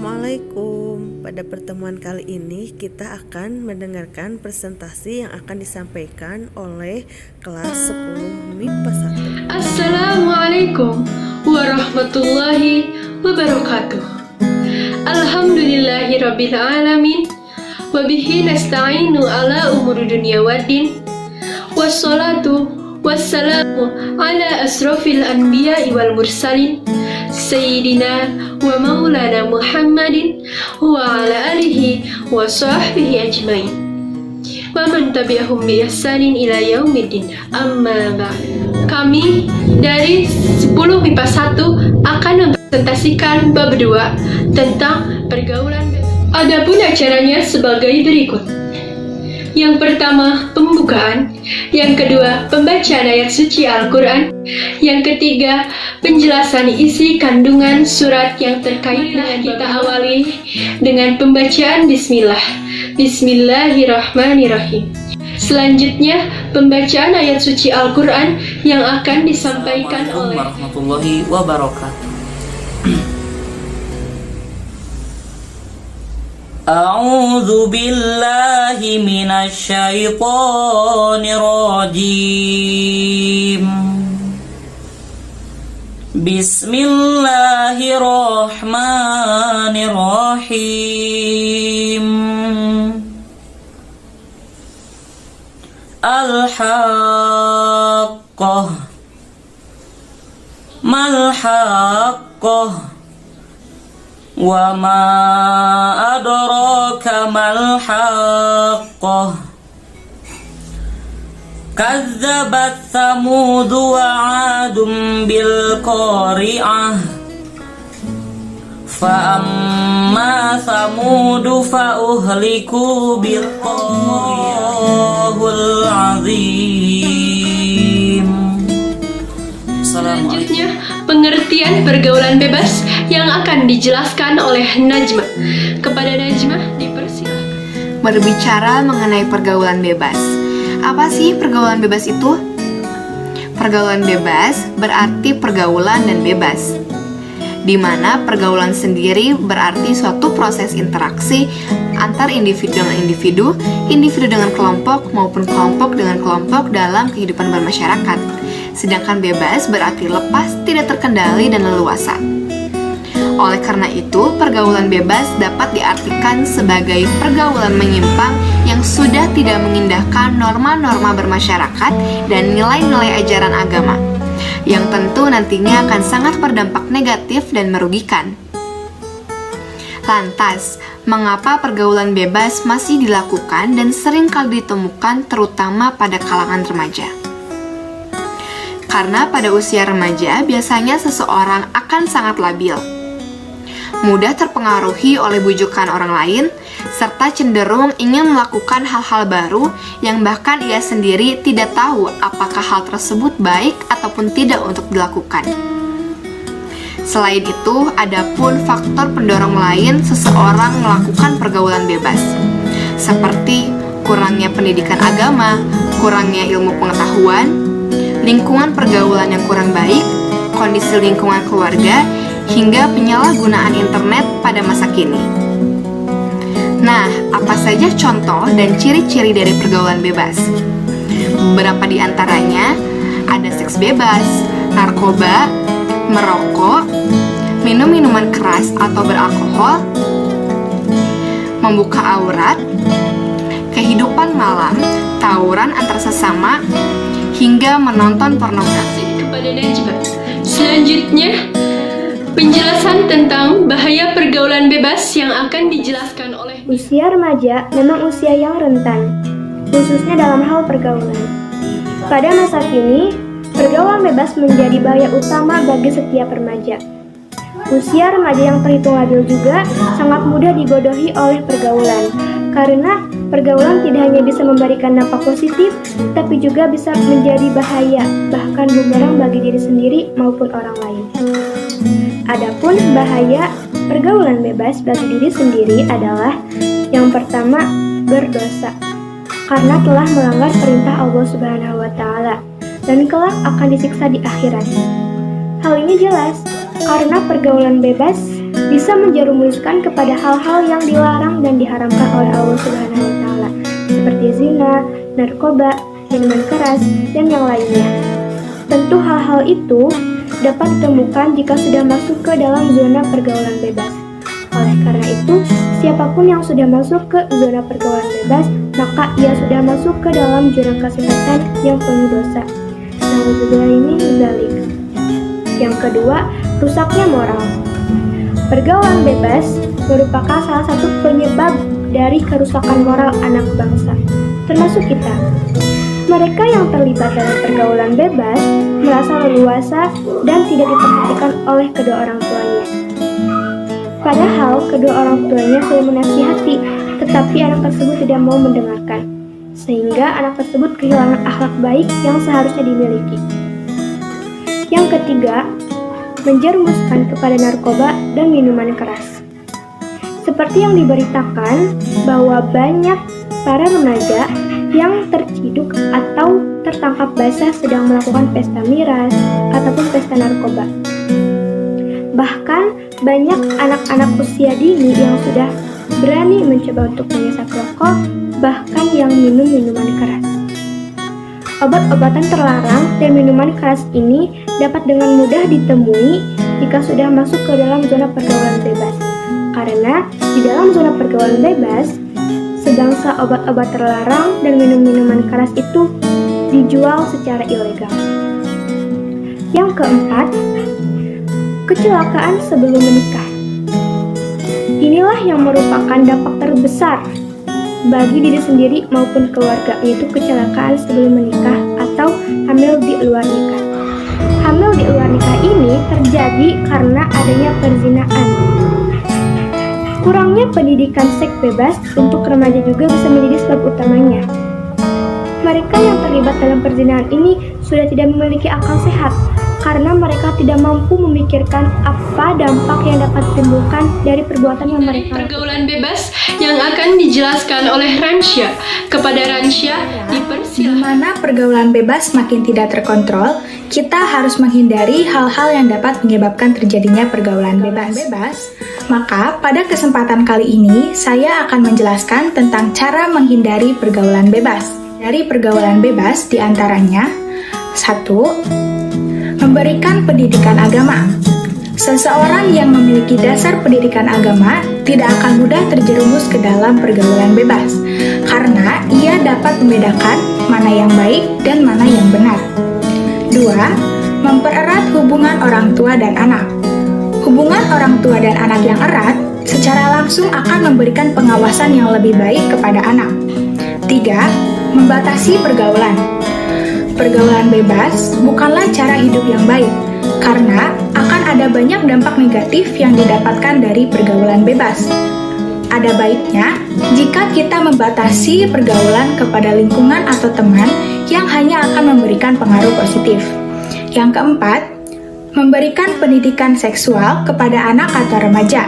Assalamualaikum. Pada pertemuan kali ini kita akan mendengarkan presentasi yang akan disampaikan oleh kelas 10 MIPA 1. Assalamualaikum warahmatullahi wabarakatuh. Alhamdulillahirabbil alamin. Wabihi nasta'inu ala umuri dunya waddin. Wassalatu wassalamu ala asrofil anbiya'i wal mursalin Sayyidina wa maulana Muhammadin wa ala alihi wa sahbihi ajmain wa man tabi'ahum bi ihsanin ila yaumiddin. Amma ba'd. Kami dari 10 MIPA 1 akan mempresentasikan bab 2 tentang pergaulan. Adapun acaranya sebagai berikut. Yang pertama, pembukaan. Yang kedua, pembacaan ayat suci Al-Quran. Yang ketiga, penjelasan isi kandungan surat yang terkait. Kita awali dengan pembacaan Bismillah. Bismillahirrahmanirrahim. Selanjutnya, pembacaan ayat suci Al-Quran yang akan disampaikan oleh warahmatullahi wabarakatuh. A'udzu billahi minasy syaithanir rajim. Bismillahirrahmanirrahim. Al-haqqah mal-haqqah wa ma adraka mal-haqqah kazzabat Thamud wa 'adun bil qari'ah fa amma Thamud fa uhliku bil qariyahul 'azim. Selanjutnya, pengertian pergaulan bebas yang akan dijelaskan oleh Najma. Kepada Najma, dipersilakan. Berbicara mengenai pergaulan bebas. Apa sih pergaulan bebas itu? Pergaulan bebas berarti pergaulan dan bebas, di mana pergaulan sendiri berarti suatu proses interaksi antar individu dengan individu, individu dengan kelompok, maupun kelompok dengan kelompok dalam kehidupan bermasyarakat. Sedangkan bebas berarti lepas, tidak terkendali, dan leluasa. Oleh karena itu, pergaulan bebas dapat diartikan sebagai pergaulan menyimpang yang sudah tidak mengindahkan norma-norma bermasyarakat dan nilai-nilai ajaran agama, yang tentu nantinya akan sangat berdampak negatif dan merugikan. Lantas, mengapa pergaulan bebas masih dilakukan dan sering kali ditemukan terutama pada kalangan remaja? Karena pada usia remaja biasanya seseorang akan sangat labil, mudah terpengaruhi oleh bujukan orang lain, serta cenderung ingin melakukan hal-hal baru yang bahkan ia sendiri tidak tahu apakah hal tersebut baik ataupun tidak untuk dilakukan. Selain itu, ada pun faktor pendorong lain seseorang melakukan pergaulan bebas, seperti kurangnya pendidikan agama, kurangnya ilmu pengetahuan, lingkungan pergaulan yang kurang baik, kondisi lingkungan keluarga, hingga penyalahgunaan internet pada masa kini. Nah, apa saja contoh dan ciri-ciri dari pergaulan bebas? Beberapa di antaranya ada seks bebas, narkoba, merokok, minum minuman keras atau beralkohol, membuka aurat, kehidupan malam, tawuran antar sesama, hingga menonton pornografi. Kepada Najma. Selanjutnya, penjelasan tentang bahaya pergaulan bebas yang akan dijelaskan oleh Usia remaja memang usia yang rentan, khususnya dalam hal pergaulan. Pada masa kini, pergaulan bebas menjadi bahaya utama bagi setiap remaja. Usia remaja yang terhitung labil juga sangat mudah dibodohi oleh pergaulan, karena pergaulan tidak hanya bisa memberikan dampak positif, tapi juga bisa menjadi bahaya, bahkan bumerang bagi diri sendiri maupun orang lain. Adapun bahaya pergaulan bebas bagi diri sendiri adalah yang pertama, berdosa, karena telah melanggar perintah Allah Subhanahu wa Ta'ala dan kelak akan disiksa di akhirat. Hal ini jelas karena pergaulan bebas bisa menjerumuskan kepada hal-hal yang dilarang dan diharamkan oleh Allah Subhanahu wa Ta'ala, seperti zina, narkoba, minuman keras, dan yang lainnya. Tentu hal-hal itu dapat ditemukan jika sudah masuk ke dalam zona pergaulan bebas. Oleh karena itu, siapapun yang sudah masuk ke zona pergaulan bebas, maka ia sudah masuk ke dalam jurang kesesatan yang penuh dosa. Yang kedua, rusaknya moral. Pergaulan bebas merupakan salah satu penyebab dari kerusakan moral anak bangsa, termasuk kita. Mereka yang terlibat dalam pergaulan bebas merasa leluasa dan tidak diperhatikan oleh kedua orang tuanya. Padahal kedua orang tuanya sudah menasihati, tetapi anak tersebut tidak mau mendengarkan, sehingga anak tersebut kehilangan akhlak baik yang seharusnya dimiliki. Yang ketiga, menjerumuskan kepada narkoba dan minuman keras. Seperti yang diberitakan bahwa banyak para remaja yang terciduk atau tertangkap basah sedang melakukan pesta miras ataupun pesta narkoba. Bahkan banyak anak-anak usia dini yang sudah berani mencoba untuk mengisap rokok, bahkan yang minum minuman keras. Obat-obatan terlarang dan minuman keras ini dapat dengan mudah ditemui jika sudah masuk ke dalam zona pergaulan bebas. Karena di dalam zona pergaulan bebas, sebangsa obat-obat terlarang dan minum-minuman keras itu dijual secara ilegal. Yang keempat, kecelakaan sebelum menikah. Inilah yang merupakan dampak terbesar bagi diri sendiri maupun keluarga, yaitu kecelakaan sebelum menikah atau hamil di luar nikah. Hamil di luar nikah ini terjadi karena adanya perzinaan. Kurangnya pendidikan seks bebas untuk remaja juga bisa menjadi sebab utamanya. Mereka yang terlibat dalam perzinahan ini sudah tidak memiliki akal sehat karena mereka tidak mampu memikirkan apa dampak yang dapat ditimbulkan dari perbuatan yang mereka lakukan. Pergaulan bebas yang akan dijelaskan oleh Ransya. Kepada Ransya dipersilahkan. Di mana pergaulan bebas makin tidak terkontrol, kita harus menghindari hal-hal yang dapat menyebabkan terjadinya pergaulan bebas. Maka pada kesempatan kali ini saya akan menjelaskan tentang cara menghindari pergaulan bebas. Dari pergaulan bebas diantaranya 1. Memberikan pendidikan agama. Seseorang yang memiliki dasar pendidikan agama tidak akan mudah terjerumus ke dalam pergaulan bebas, karena ia dapat membedakan mana yang baik dan mana yang benar. 2. Mempererat hubungan orang tua dan anak. Hubungan orang tua dan anak yang erat secara langsung akan memberikan pengawasan yang lebih baik kepada anak. 3. Membatasi pergaulan. Pergaulan bebas bukanlah cara hidup yang baik, karena akan ada banyak dampak negatif yang didapatkan dari pergaulan bebas. Ada baiknya jika kita membatasi pergaulan kepada lingkungan atau teman yang hanya akan memberikan pengaruh positif. Yang keempat, memberikan pendidikan seksual kepada anak atau remaja.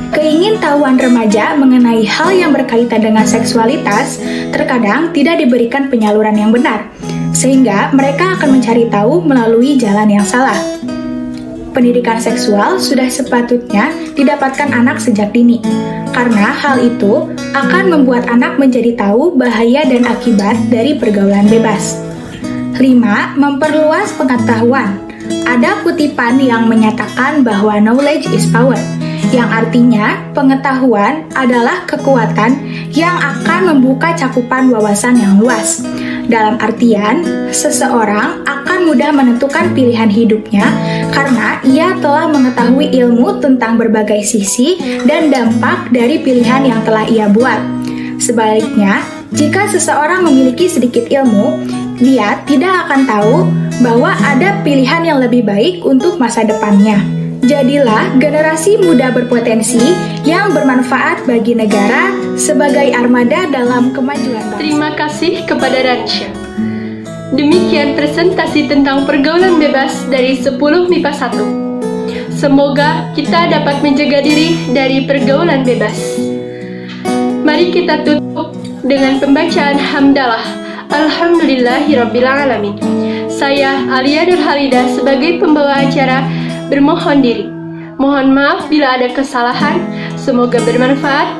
Keingintahuan remaja mengenai hal yang berkaitan dengan seksualitas terkadang tidak diberikan penyaluran yang benar, sehingga mereka akan mencari tahu melalui jalan yang salah. Pendidikan seksual sudah sepatutnya didapatkan anak sejak dini, karena hal itu akan membuat anak menjadi tahu bahaya dan akibat dari pergaulan bebas. 5. Memperluas pengetahuan. Ada kutipan yang menyatakan bahwa knowledge is power, yang artinya pengetahuan adalah kekuatan yang akan membuka cakupan wawasan yang luas. Dalam artian, seseorang akan mudah menentukan pilihan hidupnya karena ia telah mengetahui ilmu tentang berbagai sisi dan dampak dari pilihan yang telah ia buat. Sebaliknya, jika seseorang memiliki sedikit ilmu, dia tidak akan tahu bahwa ada pilihan yang lebih baik untuk masa depannya. Jadilah generasi muda berpotensi yang bermanfaat bagi negara sebagai armada dalam kemajuan bangsa. Terima kasih kepada Ransya. Demikian presentasi tentang pergaulan bebas dari 10 MIPA 1. Semoga kita dapat menjaga diri dari pergaulan bebas. Mari kita tutup dengan pembacaan hamdalah. Alhamdulillahirrabbilalamin. Saya Alia Nurhalida sebagai pembawa acara bermohon diri. Mohon maaf bila ada kesalahan. Semoga bermanfaat.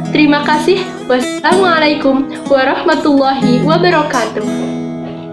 Terima kasih. Wassalamualaikum warahmatullahi wabarakatuh.